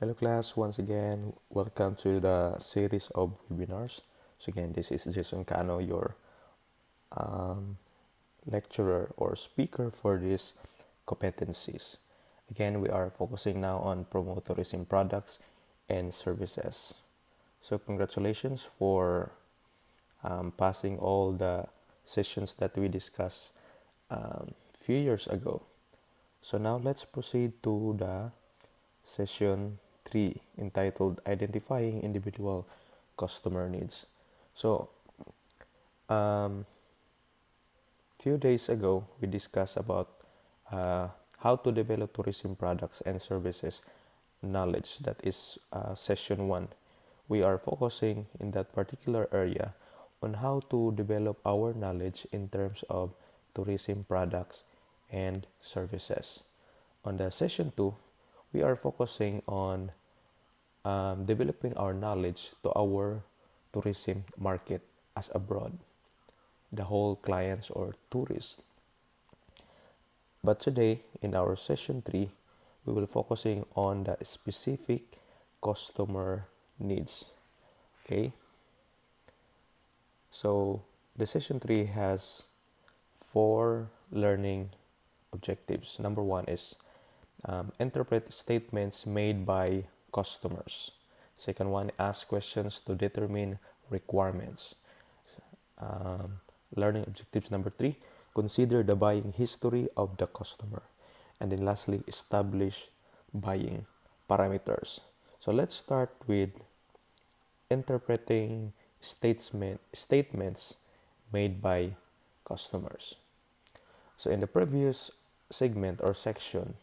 Hello class, once again, welcome to the series of webinars. So again, this is Jason Cano, your um, lecturer or speaker for these competencies. Again, we are focusing now on promote tourism products and services. So congratulations for passing all the sessions that we discussed few years ago. So now let's proceed to the session 3 entitled Identifying Individual Customer Needs. So, um, few days ago we discussed about uh, how to develop tourism products and services knowledge. That is session 1. We are focusing in that particular area on how to develop our knowledge in terms of tourism products and services. On the session 2, we are focusing on developing our knowledge to our tourism market as abroad, the whole clients or tourists. But today, in our session 3, we will focusing on the specific customer needs. Okay, so the session 3 has 4 learning objectives. Number 1 is interpret statements made by customers. Second one, ask questions to determine requirements. Um, Learning objectives number 3, consider the buying history of the customer. And then lastly, establish buying parameters. So let's start with interpreting statements made by customers. So in the previous segment or section,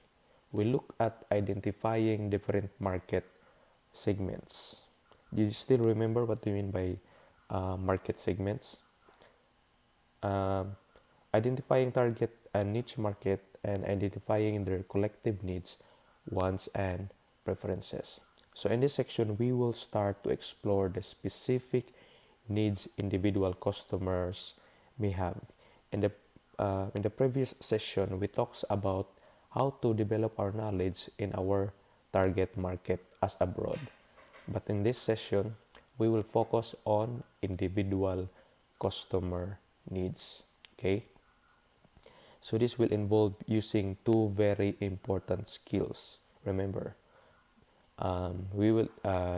we look at identifying different market segments. Do you still remember what do you mean by market segments? Um, Identifying target and niche market and identifying their collective needs, wants, and preferences. So in this section, we will start to explore the specific needs individual customers may have. In the previous session, we talked about how to develop our knowledge in our target market as abroad. But in this session, we will focus on individual customer needs. Okay, so this will involve using two very important skills. Remember, we will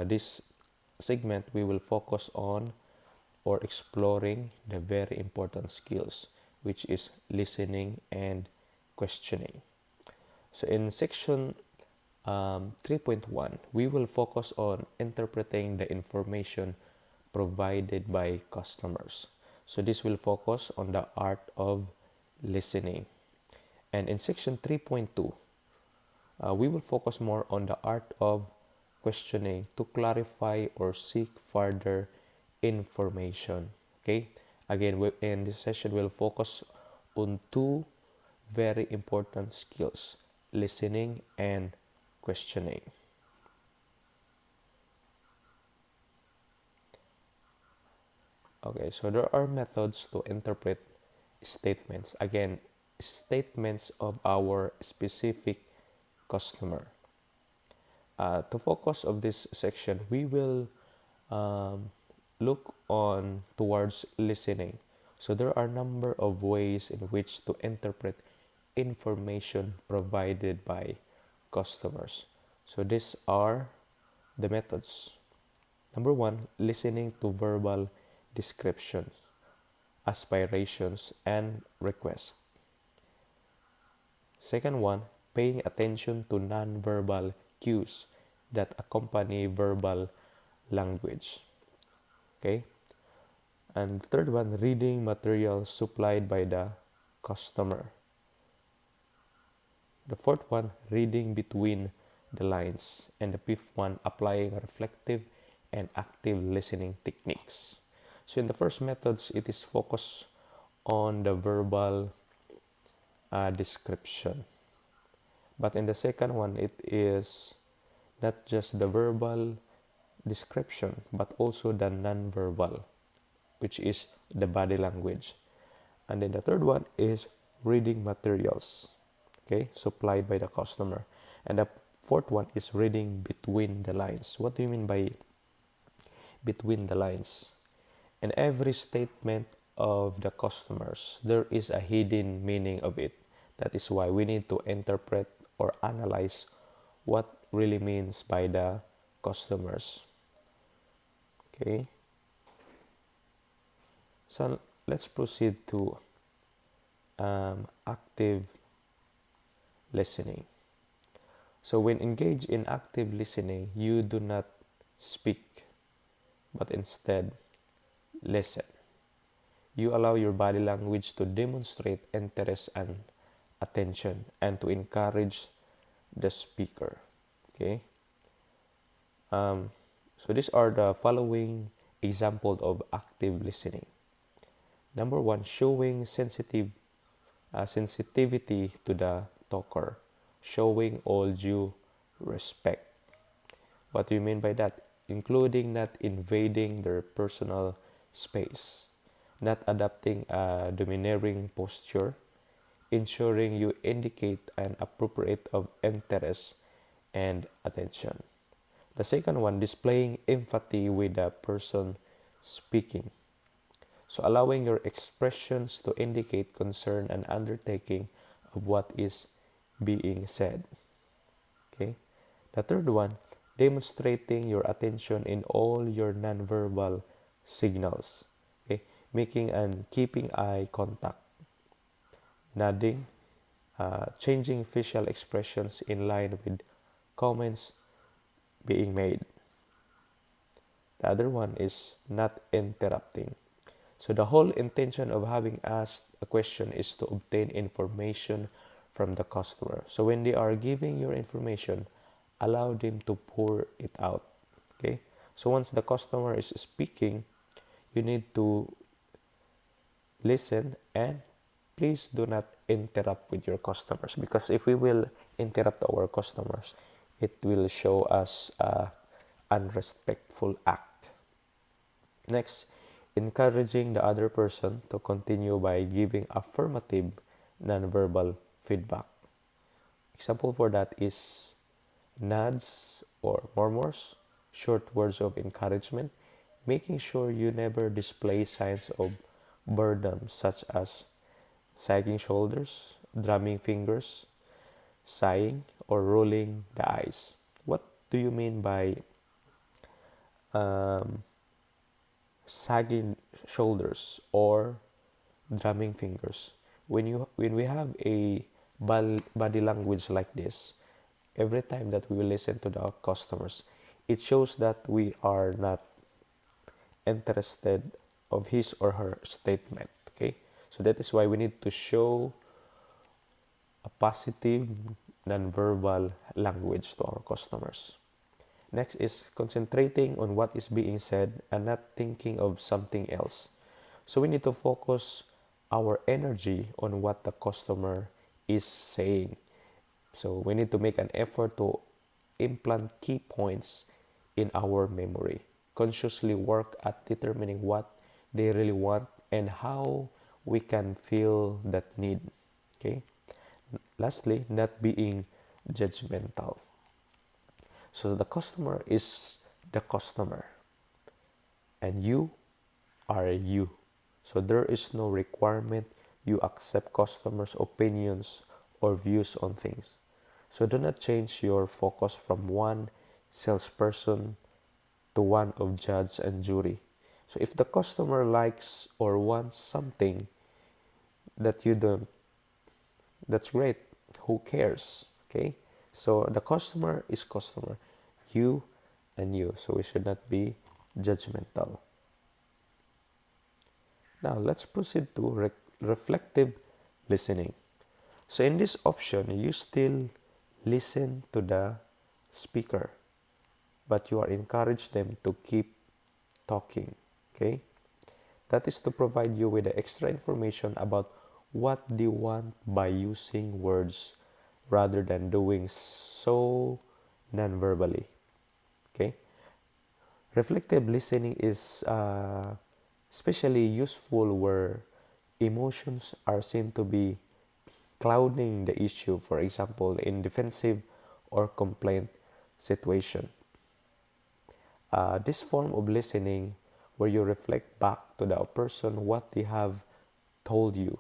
this segment we will focus on or exploring the very important skills, which is listening and questioning. So in section 3.1, we will focus on interpreting the information provided by customers. So this will focus on the art of listening. And in section 3.2, we will focus more on the art of questioning to clarify or seek further information. Okay, again, in this session, we'll focus on two very important skills: listening and questioning. Okay, so there are methods to interpret statements. Again, statements of our specific customer. To focus of this section, we will um, look on towards listening. So there are a number of ways in which to interpret information provided by customers. So these are the methods. Number 1, listening to verbal descriptions, aspirations, and requests. Second one, paying attention to non-verbal cues that accompany verbal language. Okay? And third one, reading material supplied by the customer. The fourth one, reading between the lines. And the fifth one, applying reflective and active listening techniques. So in the first methods, it is focused on the verbal description. But in the second one, it is not just the verbal description, but also the non-verbal, which is the body language. And then the third one is reading materials, okay, supplied by the customer. And the fourth one is reading between the lines. What do you mean by between the lines? In every statement of the customers, there is a hidden meaning of it. That is why we need to interpret or analyze what really means by the customers. Okay, so let's proceed to active listening. So when engaged in active listening, you do not speak, but instead listen. You allow your body language to demonstrate interest and attention and to encourage the speaker. Okay. So these are the following examples of active listening. Number one, showing sensitivity to the talker, showing all due respect. What do you mean by that? Including not invading their personal space, not adopting a domineering posture, ensuring you indicate an appropriate of interest and attention. The second one, displaying empathy with the person speaking. So allowing your expressions to indicate concern and undertaking of what is being said. Okay. The third one, demonstrating your attention in all your nonverbal signals. Okay. Making and keeping eye contact, nodding, changing facial expressions in line with comments being made. The other one is not interrupting. So the whole intention of having asked a question is to obtain information from the customer. So when they are giving your information, allow them to pour it out. Okay. So once the customer is speaking, you need to listen and please do not interrupt with your customers, because if we will interrupt our customers, it will show us a unrespectful act. Next, encouraging the other person to continue by giving affirmative nonverbal feedback. Example for that is nods or murmurs, short words of encouragement, making sure you never display signs of boredom such as sagging shoulders, drumming fingers, sighing, or rolling the eyes. What do you mean by um, sagging shoulders or drumming fingers? When we have a body language like this, every time that we will listen to the customers, it shows that we are not interested of his or her statement. Okay, so that is why we need to show a positive non-verbal language to our customers. Next is concentrating on what is being said and not thinking of something else. So we need to focus our energy on what the customer is saying. So we need to make an effort to implant key points in our memory. Consciously work at determining what they really want and how we can feel that need. Okay. Lastly, not being judgmental. So the customer is the customer and you are you. So there is no requirement you accept customers' opinions or views on things. So do not change your focus from one salesperson to one of judge and jury. So if the customer likes or wants something that you don't, that's great. Who cares? Okay. So the customer is customer, you and you. So we should not be judgmental. Now let's proceed to reflective listening. So in this option, you still listen to the speaker, but you are encouraged them to keep talking. Okay, that is to provide you with the extra information about what they want by using words rather than doing so non-verbally. Okay, reflective listening is especially useful where emotions are seen to be clouding the issue, for example, in defensive or complaint situation. This form of listening, where you reflect back to the person what they have told you,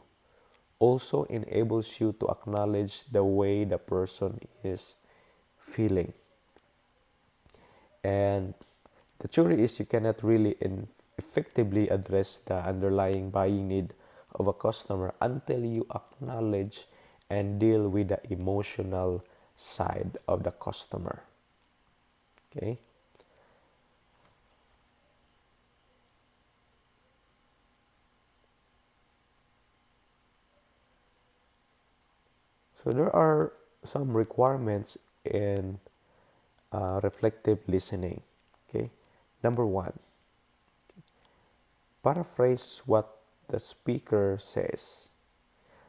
also enables you to acknowledge the way the person is feeling. And the theory is you cannot really effectively address the underlying buying need of a customer until you acknowledge and deal with the emotional side of the customer. Okay? So there are some requirements in reflective listening. Okay? Number one, paraphrase what the speaker says.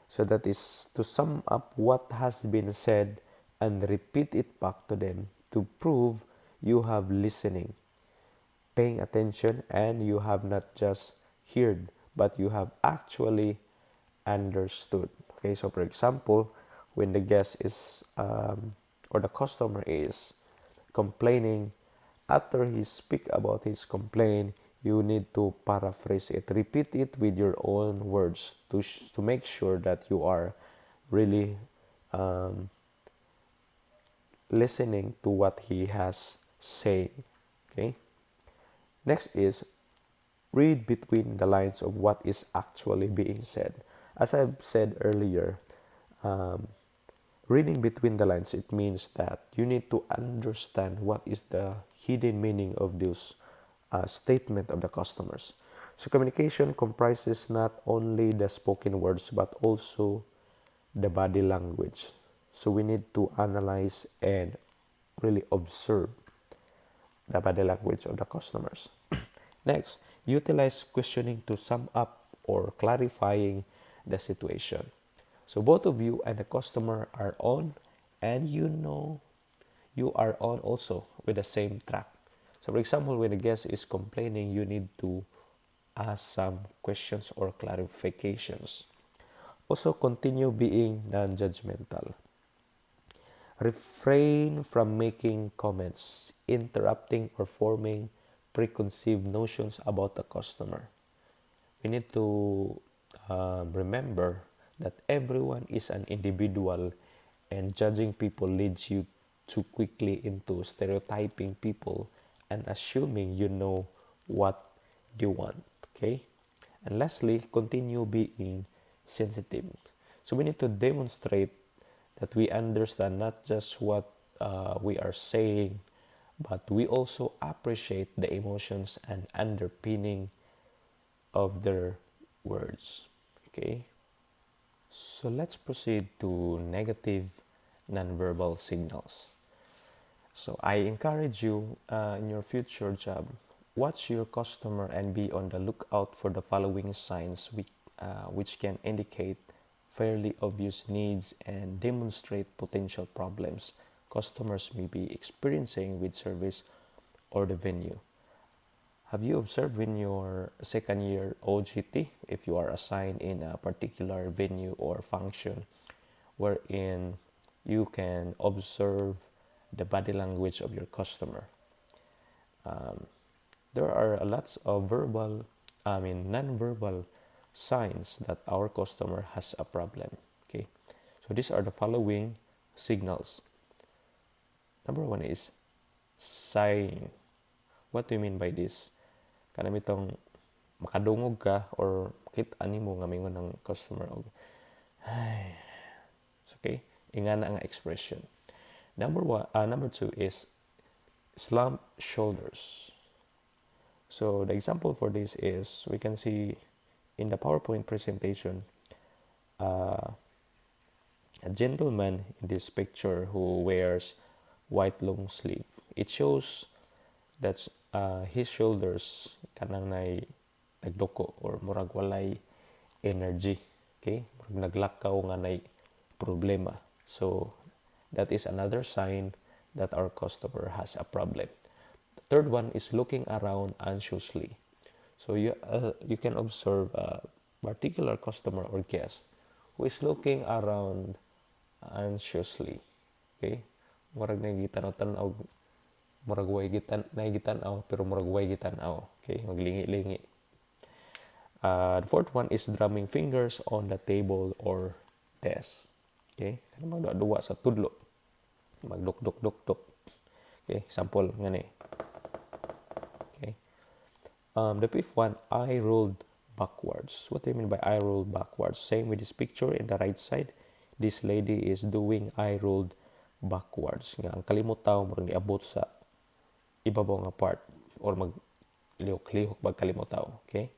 So that is to sum up what has been said and repeat it back to them to prove you have listening, paying attention, and you have not just heard, but you have actually understood. Okay, so for example, when the guest is or the customer is complaining, after he speak about his complaint, you need to paraphrase it, repeat it with your own words to make sure that you are really um, listening to what he has saying. Okay. Next is read between the lines of what is actually being said. As I've said earlier, um, reading between the lines, it means that you need to understand what is the hidden meaning of this statement of the customers. So communication comprises not only the spoken words but also the body language. So we need to analyze and really observe the body language of the customers. Next, utilize questioning to sum up or clarifying the situation. So both of you and the customer are on, and you know you are on also with the same track. So for example, when the guest is complaining, you need to ask some questions or clarifications. Also, continue being non-judgmental. Refrain from making comments, interrupting, or forming preconceived notions about a customer. We need to remember that everyone is an individual, and judging people leads you too quickly into stereotyping people and assuming you know what they want. Okay? And lastly, continue being sensitive. So we need to demonstrate that we understand not just what we are saying, but we also appreciate the emotions and underpinning of their words. Okay, so let's proceed to negative nonverbal signals. So I encourage you in your future job, watch your customer and be on the lookout for the following signs which can indicate fairly obvious needs and demonstrate potential problems customers may be experiencing with service or the venue. Have you observed in your second year OGT if you are assigned in a particular venue or function wherein you can observe the body language of your customer? Um, there are lots of non-verbal signs that our customer has a problem. Okay, so these are the following signals. Number one is sighing. What do you mean by this? Kanami itong makadungog ka or kita nimo nga mingon ng customer og ay. Okay? Ingana ang expression. Number two is slump shoulders. So the example for this is we can see in the PowerPoint presentation uh, a gentleman in this picture who wears white long sleeve. It shows that his shoulders kanang nagdoko or murag walay energy. Okay? Murag naglakaw nga nay problema. So that is another sign that our customer has a problem. The third one is looking around anxiously. So you can observe a particular customer or guest who is looking around anxiously. Okay? murag nagitanaw-tanaw, murag way gitan-aw pero murag way gitan-aw. Okay, maglingi-lingi. The fourth one is drumming fingers on the table or desk. Okay, magduwa sa tudlo, magduk-duk-duk-duk. Okay, sample ngani. Okay. The fifth one, I rolled backwards. What do you mean by I rolled backwards? Same with this picture in the right side. This lady is doing I rolled backwards. Nga ang kalimot tao murag niabot sa ibabaw nga part or mag lihok-lihok pag kalimot tao. Okay?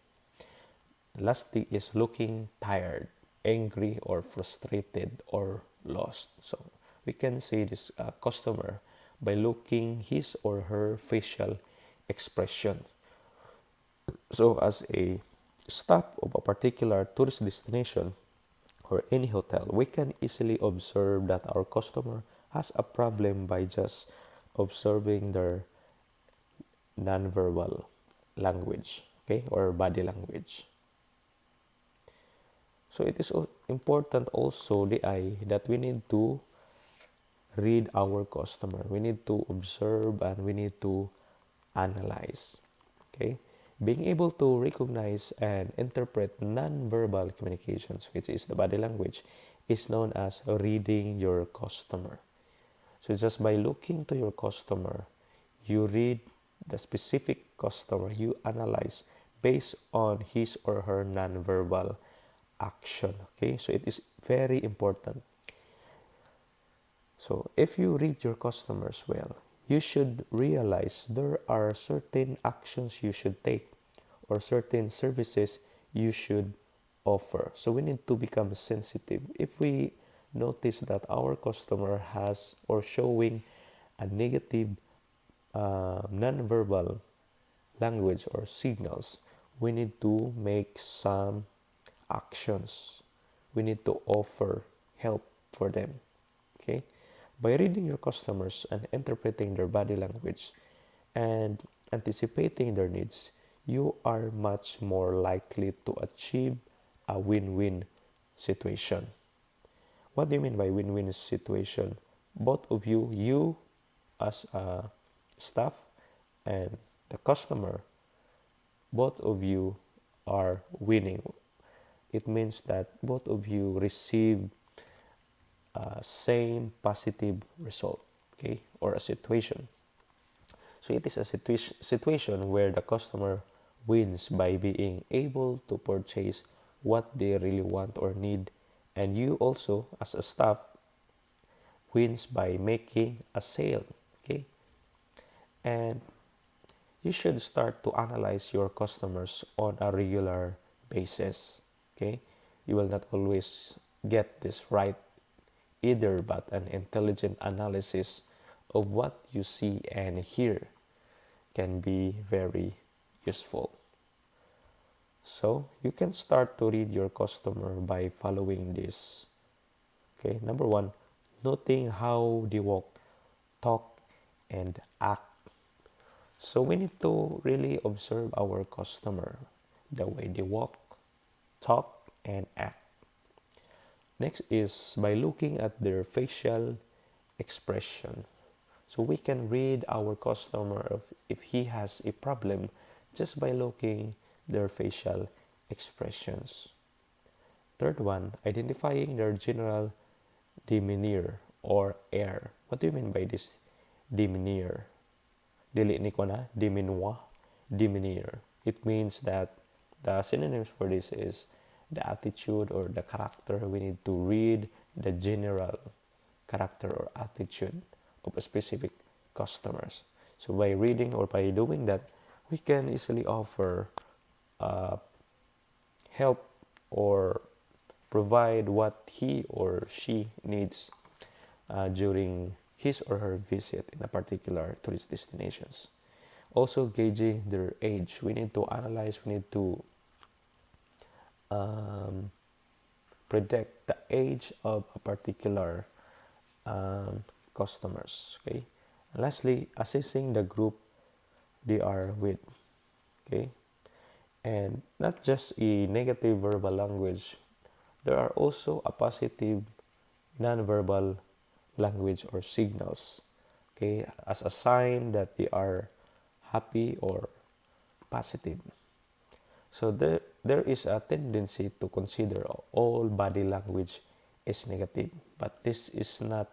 Last thing is looking tired, angry or frustrated or lost. So we can see this customer by looking his or her facial expression. So as a staff of a particular tourist destination or any hotel, we can easily observe that our customer has a problem by just observing their nonverbal language, okay, or body language. So it is important also the eye that we need to read our customer. We need to observe and we need to analyze. Okay? Being able to recognize and interpret non-verbal communications, which is the body language, is known as reading your customer. So just by looking to your customer, you read the specific customer, you analyze based on his or her non-verbal action. Okay, so it is very important. So if you read your customers well, you should realize there are certain actions you should take or certain services you should offer. So we need to become sensitive. If we notice that our customer has or showing a negative non-verbal language or signals, we need to make some actions. We need to offer help for them. Okay? By reading your customers and interpreting their body language and anticipating their needs, you are much more likely to achieve a win-win situation. What do you mean by win-win situation? Both of you, you as a staff and the customer, both of you are winning. It means that both of you receive same positive result, okay, or a situation. So it is a situation where the customer wins by being able to purchase what they really want or need, and you also as a staff wins by making a sale. Okay, and you should start to analyze your customers on a regular basis. Okay, you will not always get this right either, but an intelligent analysis of what you see and hear can be very useful. So you can start to read your customer by following this. Okay, number one, noting how they walk, talk, and act. So we need to really observe our customer, the way they walk, talk, and act. Next is by looking at their facial expression. So we can read our customer if he has a problem just by looking their facial expressions. Third one, identifying their general demeanor or air. What do you mean by this demeanor? Dili ni ko na, demeanor. It means that the synonyms for this is the attitude or the character. We need to read the general character or attitude of a specific customers. So by reading or by doing that, we can easily offer help or provide what he or she needs during his or her visit in a particular tourist destinations. Also gauging their age. We need to analyze, we need to predict the age of a particular customers. Okay. And lastly, assessing the group they are with. Okay. And not just a negative verbal language, there are also a positive non-verbal language or signals okay, as a sign that they are happy or positive. So there is a tendency to consider all body language is negative, but this is not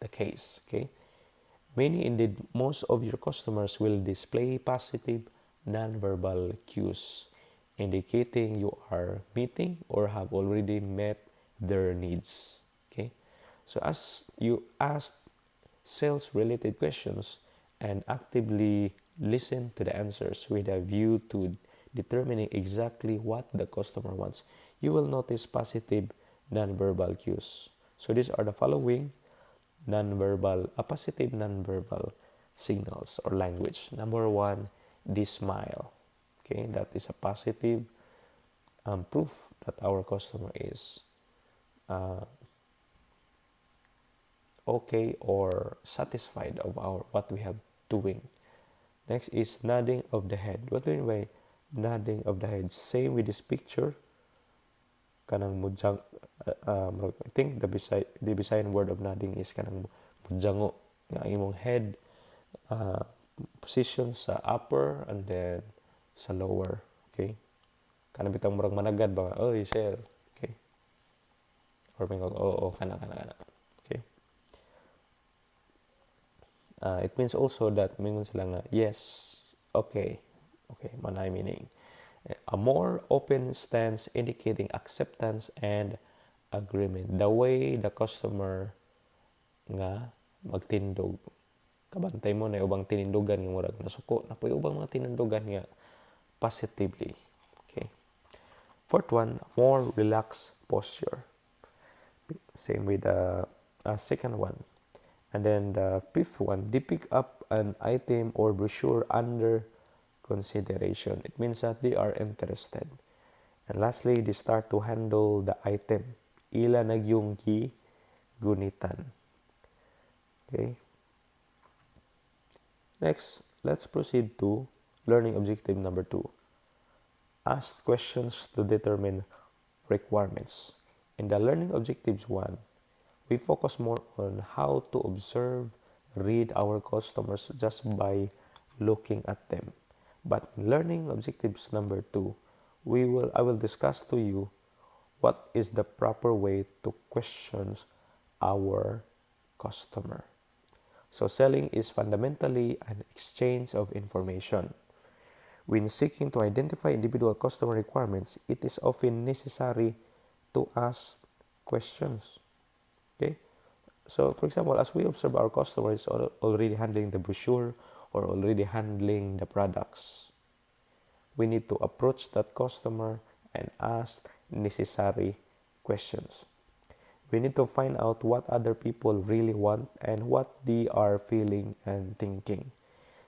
the case, okay? Many, indeed most of your customers will display positive nonverbal cues indicating you are meeting or have already met their needs, okay? So as you ask sales related questions and actively listen to the answers with a view to determining exactly what the customer wants, you will notice positive nonverbal cues. So these are the following positive nonverbal signals or language. Number one, the smile. Okay, that is a positive proof that our customer is uh, okay or satisfied of our what we have doing. Next is nodding of the head. What do you mean by nodding of the head? Same with this picture. Kanang mujang, I think the Bisayan word of nodding is kanang mujango. Nga imong head uh, position sa upper and then sa lower. Okay? Kanang bitang murag managad ba? Oy, sir. Okay? Or may oo, kana. Okay? It means also that mingon sila nga, yes, okay. Okay, manay meaning. A more open stance indicating acceptance and agreement. The way the customer nga magtindog. Kabantay mo na ubang tinindugan nga murag nasuko na po ubang mga tinindugan nga positively. Okay. Fourth one, more relaxed posture. Same with the second one. And then the fifth one, they pick up an item or brochure under consideration. It means that they are interested. And lastly, they start to handle the item. Ila nagyong gunitan. Okay. Next, let's proceed to learning objective number 2. Ask questions to determine requirements. In the learning objectives 1, we focus more on how to observe, read our customers just by looking at them. But in learning objectives number 2, I will discuss to you what is the proper way to question our customer. So selling is fundamentally an exchange of information. When seeking to identify individual customer requirements, it is often necessary to ask questions. Okay? So, for example, as we observe our customers already handling the brochure or already handling the products, we need to approach that customer and ask necessary questions. We need to find out what other people really want and what they are feeling and thinking.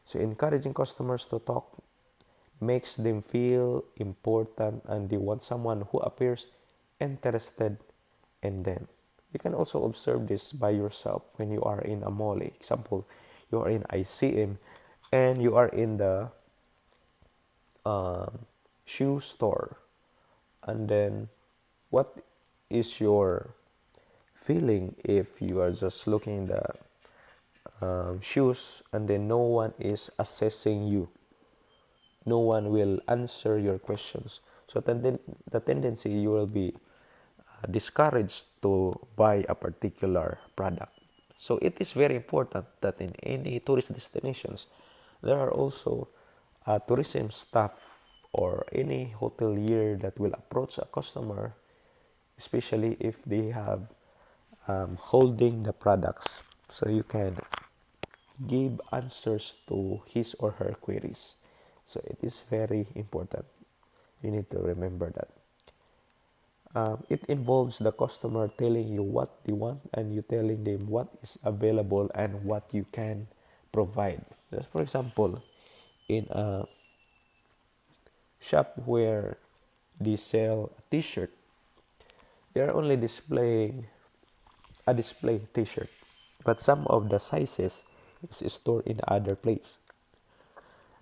So, encouraging customers to talk makes them feel important and they want someone who appears interested in them. You can also observe this by yourself when you are in a mall. Example, you are in ICM and you are in the um, shoe store, and then what is your feeling if you are just looking the shoes and then no one is assessing you, no one will answer your questions, so the tendency you will be discouraged to buy a particular product. So it is very important that in any tourist destinations, there are also tourism staff or any hotelier that will approach a customer, especially if they have holding the products, so you can give answers to his or her queries. So it is very important. You need to remember that. It involves the customer telling you what they want and you telling them what is available and what you can provide. Just for example, in a shop where they sell a t-shirt, they are only displaying a display t-shirt, but some of the sizes is stored in other place.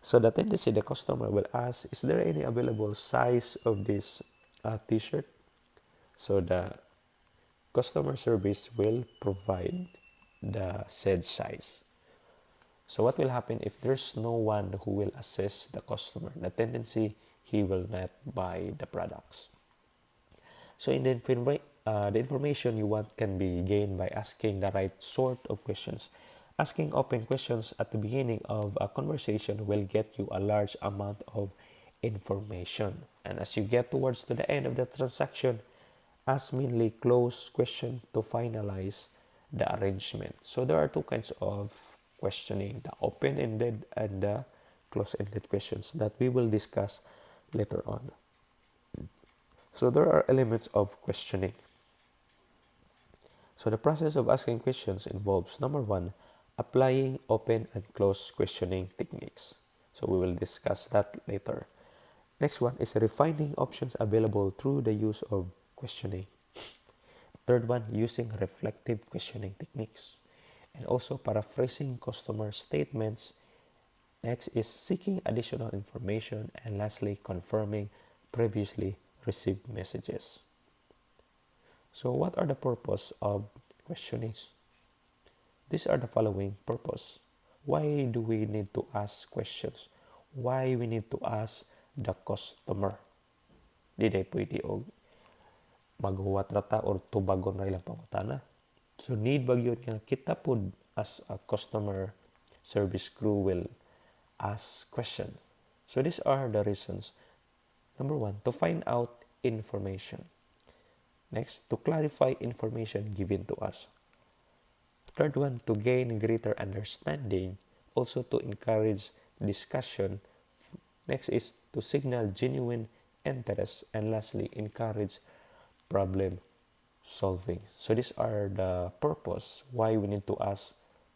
So the tendency the customer will ask, is there any available size of this t-shirt? So the customer service will provide the said size. So what will happen if there's no one who will assess the customer? The tendency he will not buy the products. So in the information you want can be gained by asking the right sort of questions. Asking open questions at the beginning of a conversation will get you a large amount of information. And as you get towards to the end of the transaction, ask mainly closed question to finalize the arrangement. So there are two kinds of questioning, the open-ended and the closed-ended questions that we will discuss later on. So there are elements of questioning. So the process of asking questions involves number one, applying open and closed questioning techniques. So we will discuss that later. Next one is refining options available through the use of questioning. Third one, using reflective questioning techniques. And also paraphrasing customer statements. Next is seeking additional information. And lastly, confirming previously received messages. So what are the purpose of questionings? These are the following purpose. Why do we need to ask questions? Why we need to ask the customer? Di day pwede og maghuwat rata or tubagon ra ilang pangutana. So need ba yun nga kita pud as a customer service crew will ask question. So these are the reasons. Number one, to find out information. Next, to clarify information given to us. Third one, to gain greater understanding, also to encourage discussion. Next is to signal genuine interest, and lastly, encourage problem solving. So these are the purpose why we need to ask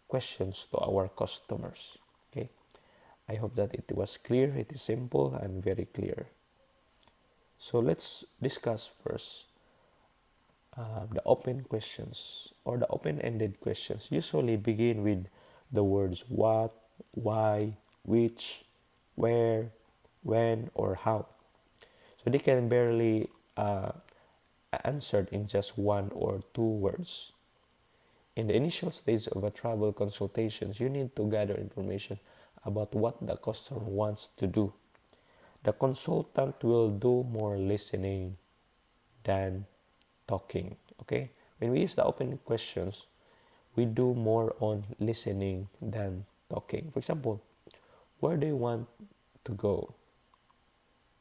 questions to our customers. Okay, I hope that it was clear. It is simple and very clear. So let's discuss first the open questions or the open-ended questions usually begin with the words what, why, which, where, when, or how. So they can barely answered in just one or two words. In the initial stage of a travel consultations, you need to gather information about what the customer wants to do. The consultant will do more listening than talking. Okay, when we use the open questions, we do more on listening than talking. For example, where do you want to go?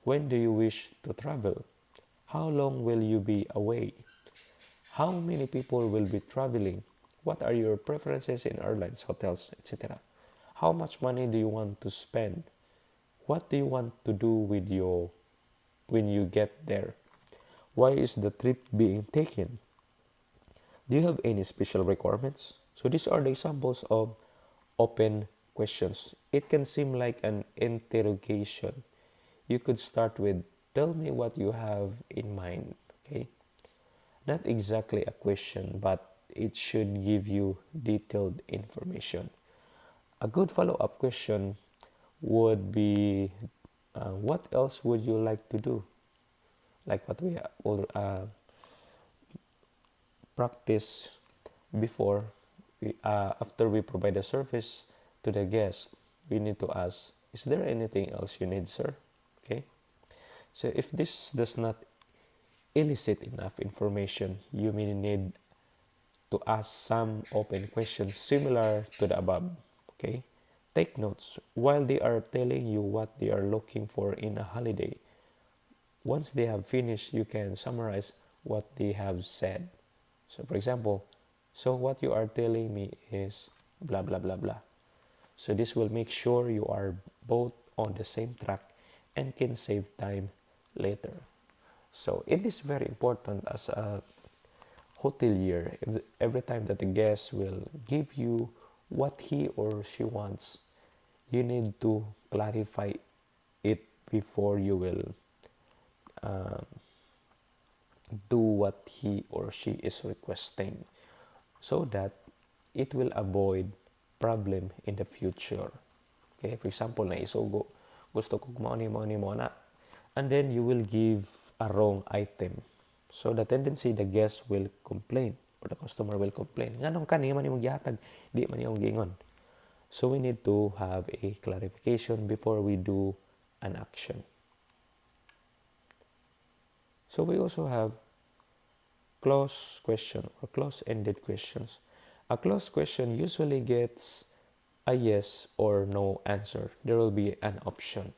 When do you wish to travel? How long will you be away? How many people will be traveling? What are your preferences in airlines, hotels, etc.? How much money do you want to spend? What do you want to do with your when you get there? Why is the trip being taken? Do you have any special requirements? So these are the examples of open questions. It can seem like an interrogation. You could start with, tell me what you have in mind. Okay, not exactly a question, but it should give you detailed information. A good follow-up question would be, what else would you like to do? Like what we all practice before, after we provide a service to the guest, we need to ask, is there anything else you need, sir? Okay. So if this does not elicit enough information, you may need to ask some open questions similar to the above. Okay. Take notes while they are telling you what they are looking for in a holiday. Once they have finished, you can summarize what they have said. So for example, so what you are telling me is blah blah blah blah. So this will make sure you are both on the same track and can save time later. So it is very important as a hotelier, every time that the guest will give you what he or she wants, you need to clarify it before you will uh, do what he or she is requesting, so that it will avoid problem in the future. Okay, for example, na isugo, gusto ko mo na, and then you will give a wrong item. So the tendency, the guest will complain or the customer will complain. Nganong kani man imong gihatag, di man imong giingon. So we need to have a clarification before we do an action. So we also have close question or close-ended questions. A close question usually gets a yes or no answer. There will be an option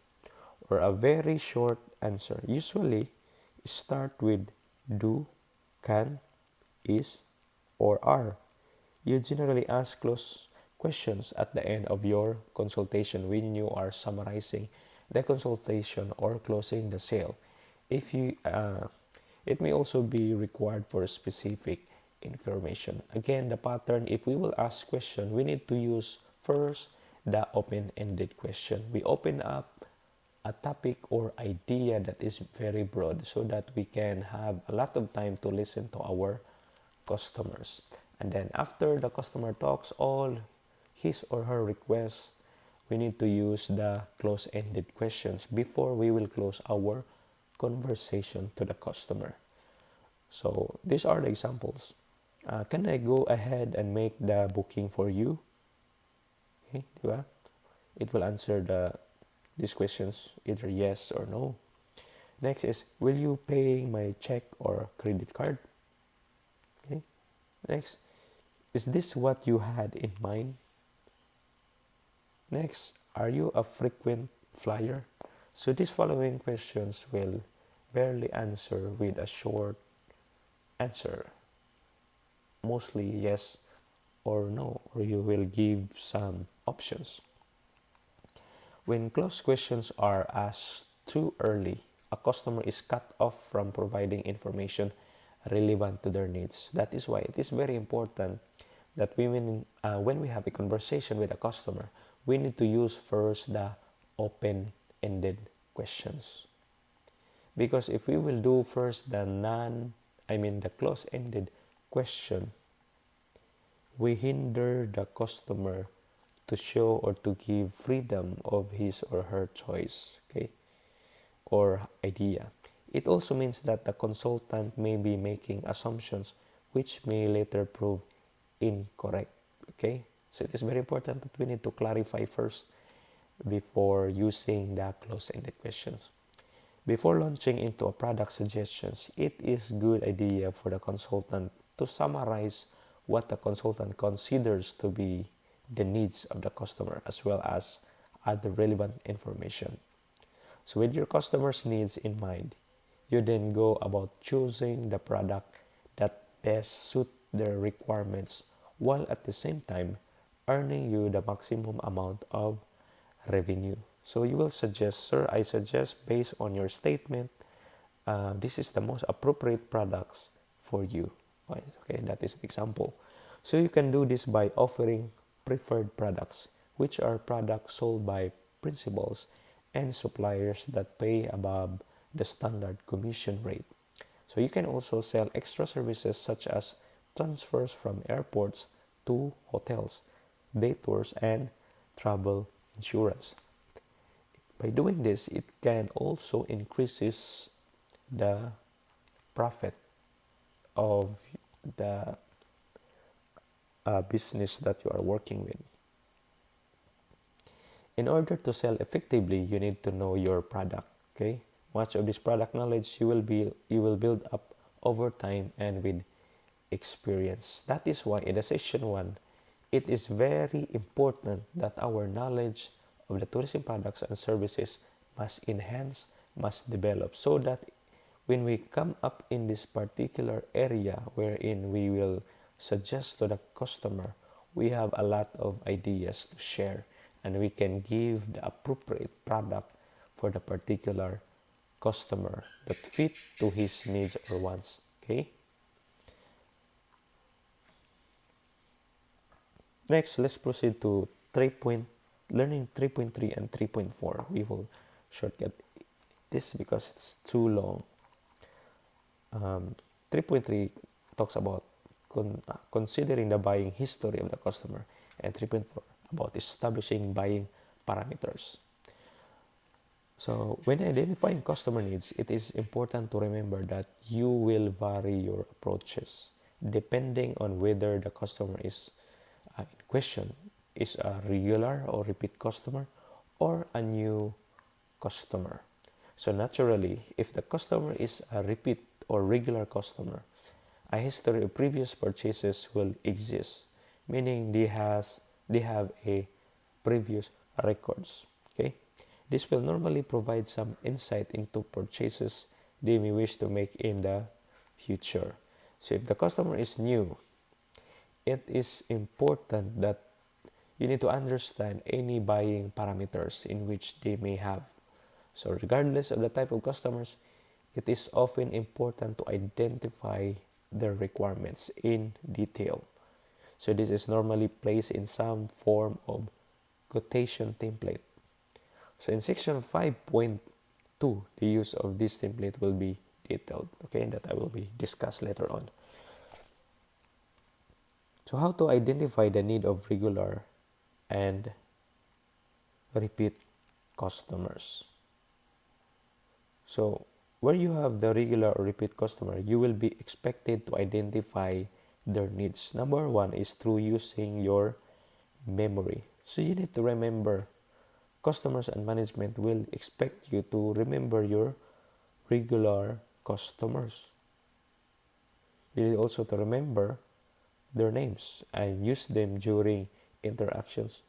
or a very short answer. Usually start with do, can, is, or are. You generally ask close questions at the end of your consultation when you are summarizing the consultation or closing the sale. If you, it may also be required for specific information. Again, the pattern, if we will ask question, we need to use first the open-ended question. We open up a topic or idea that is very broad so that we can have a lot of time to listen to our customers. And then after the customer talks all his or her requests, we need to use the close-ended questions before we will close our conversation to the customer. So these are the examples. Can I go ahead and make the booking for you? Okay, diba? It will answer these questions either yes or no. Next is, will you pay my check or credit card? Okay. Next, is this what you had in mind? Next, are you a frequent flyer? So these following questions will barely answer with a short answer, mostly yes or no, or you will give some options. When closed questions are asked too early, a customer is cut off from providing information relevant to their needs. That is why it is very important that when we have a conversation with a customer, we need to use first the open-ended questions. Because if we will do first the close-ended question, we hinder the customer to show or to give freedom of his or her choice, okay, or idea. It also means that the consultant may be making assumptions which may later prove incorrect, okay. So it is very important that we need to clarify first before using the close-ended questions. Before launching into a product suggestions, it is good idea for the consultant to summarize what the consultant considers to be the needs of the customer as well as other relevant information. So with your customer's needs in mind, you then go about choosing the product that best suit their requirements while at the same time earning you the maximum amount of revenue. So you will suggest, sir, I suggest based on your statement, this is the most appropriate products for you. Okay, that is the example. So you can do this by offering preferred products, which are products sold by principals and suppliers that pay above the standard commission rate. So you can also sell extra services such as transfers from airports to hotels, day tours, and travel insurance. By doing this, it can also increases the profit of the business that you are working with. In order to sell effectively, you need to know your product. Okay, much of this product knowledge you will build up over time and with experience. That is why in the session 1, it is very important that our knowledge of the tourism products and services must enhance, must develop, so that when we come up in this particular area wherein we will suggest to the customer, we have a lot of ideas to share and we can give the appropriate product for the particular customer that fit to his needs or wants. Okay. Next, let's proceed to learning 3.3 and 3.4. We will shortcut this because it's too long. 3.3 talks about considering the buying history of the customer, and 3.4 about establishing buying parameters. So when identifying customer needs, it is important to remember that you will vary your approaches depending on whether the customer is in question is a regular or repeat customer or a new customer. So naturally, if the customer is a repeat or regular customer, a history of previous purchases will exist, meaning they have a previous records. Okay, this will normally provide some insight into purchases they may wish to make in the future. So if the customer is new, it is important that you need to understand any buying parameters in which they may have. So regardless of the type of customers, it is often important to identify their requirements in detail. So this is normally placed in some form of quotation template. So in section 5.2, the use of this template will be detailed, okay, that I will be discussed later on. So how to identify the need of regular and repeat customers. So where you have the regular or repeat customer, you will be expected to identify their needs. Number one is through using your memory. So you need to remember. Customers and management will expect you to remember your regular customers. You need also to remember their names and use them during interactions.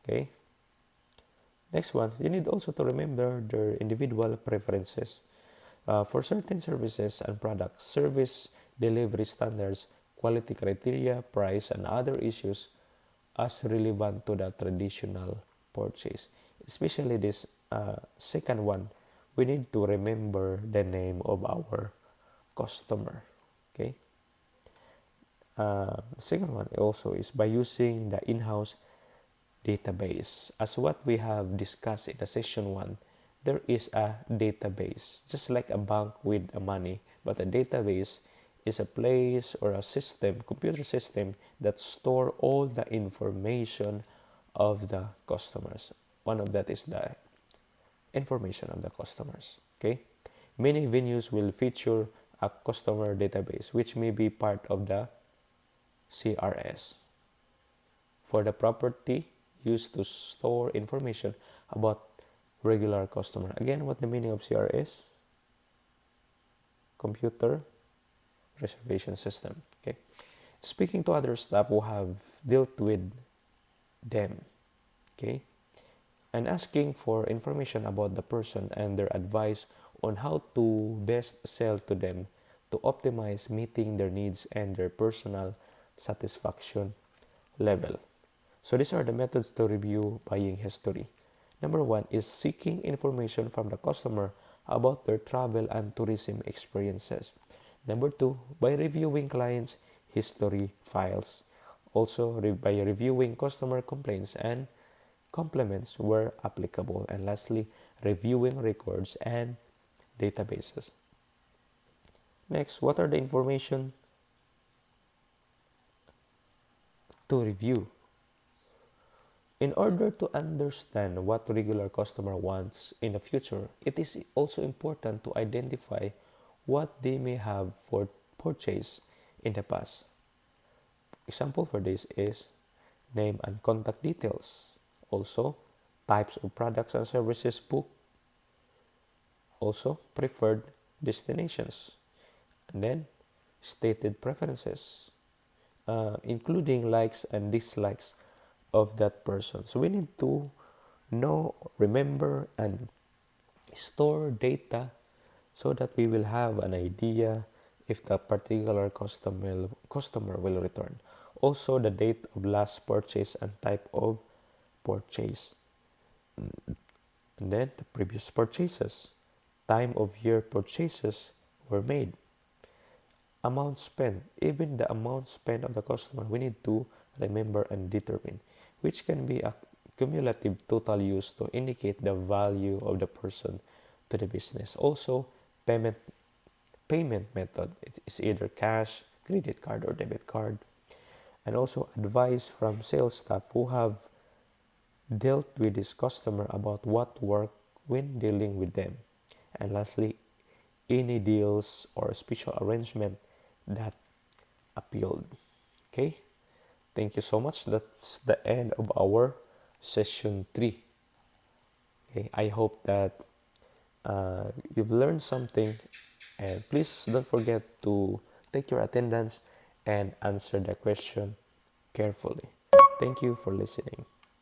Okay. Next one, you need also to remember their individual preferences. For certain services and products, service delivery standards, quality criteria, price, and other issues as relevant to the traditional purchase. Especially this second one, we need to remember the name of our customer. Okay. Second one also is by using the in-house database. As what we have discussed in the session 1, there is a database, just like a bank with a money, but a database is a place or a system, computer system that store all the information of the customers. One of that is the information of the customers. Okay, many venues will feature a customer database which may be part of the CRS for the property used to store information about regular customer. Again, what the meaning of CRS? Computer reservation system. Okay. Speaking to other staff who have dealt with them. Okay. And asking for information about the person and their advice on how to best sell to them to optimize meeting their needs and their personal satisfaction level. So these are the methods to review buying history. Number one is seeking information from the customer about their travel and tourism experiences. Number two, by reviewing clients' history files. Also, by reviewing customer complaints and compliments where applicable. And lastly, reviewing records and databases. Next, what are the information to review? In order to understand what regular customer wants in the future, it is also important to identify what they may have for purchase in the past. Example for this is name and contact details. Also, types of products and services booked. Also, preferred destinations. And then, stated preferences, including likes and dislikes of that person. So we need to know, remember, and store data so that we will have an idea if the particular customer will return. Also, the date of last purchase and type of purchase. And then the previous purchases, time of year purchases were made, amount spent, even the amount spent of the customer, we need to remember and determine, which can be a cumulative total used to indicate the value of the person to the business. Also, payment method, it is either cash, credit card, or debit card. And also advice from sales staff who have dealt with this customer about what worked when dealing with them. And lastly, any deals or special arrangement that appealed. Okay, Thank you so much. That's the end of our session 3. Okay, I hope that you've learned something, and please don't forget to take your attendance and answer the question carefully. Thank you for listening.